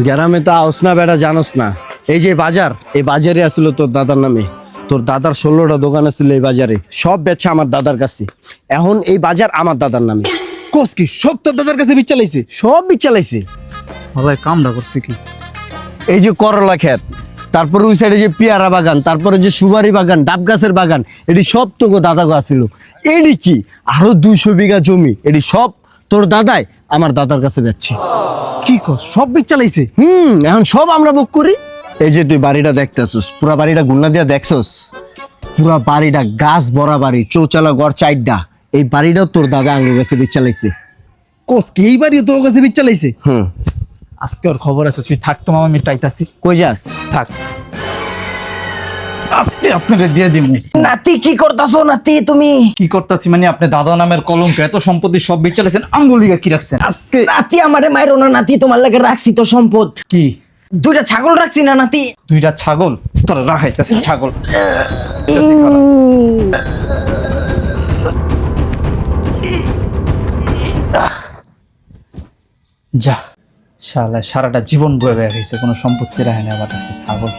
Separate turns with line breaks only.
গ্রামে তো আওস না বেটা, জানোস না? এই যে বাজার, এই বাজারে আসলো তোর দাদার নামে। তোর দাদার 16টা দোকান ছিল এই বাজারে, সব বেচা আমার দাদার কাছে। এখন এই বাজার আমার দাদার নামে।
কোস কি সব তোর দাদার কাছে বিচালাইছে?
সব বিচালাইছে।
ভাই কামটা করছে কি?
এই যে করলা ক্ষেত, তারপরে ওই সাইডে যে পেয়ারা বাগান, তারপরে যে সুপারি বাগান, ডাব গাছের বাগান, এটি সব তো দাদা গো আছিল। এটি কি আরো 200 বিঘা জমি, এটি সব তোর দাদাই আমার দাদার কাছে বেচছে।
কি কস সব বিচালাইছে?
এখন সব আমরা ভোগ করি। এই যে তুই বাড়িটা দেখতেছস, পুরা বাড়িটা গুন্না দিয়া দেখছস, পুরা বাড়িটা গাছ ভরা বাড়ি, চৌচালা ঘর 4টা। এই বাড়িটাও তোর দাদা আঙ্গুর কাছে বেচালাইছে।
কোস কি এই বাড়ি তোর কাছে বিচালাইছে?
হুম।
আজকে ওর খবর আছে, তুই থাক তো মামা, আমি টাইতাছি।
কই যাস?
থাক, আজকে আপনাকে দিয়ে দিন।
নাতি কি করতাছো নাতি তুমি?
কি করতেছি মানে আপনি দাদা নামের কলঙ্ক, এত সম্পত্তি সব বিচালাইছেন, আঙ্গুলিগা কি রাখছেন আজকে?
নাতি আমারে মাইরো না নাতি, তোমার লাগে রাখছি তো সম্পদ।
কি
2টা ছাগল রাখছি না নাতি?
2টা ছাগল? তোরা রাখাইতেছে ছাগল। যা শালা, সারাটা জীবন বয়ে বেড়ে গেছে, কোনো সম্পত্তি রাখে না, আবার ছাগল।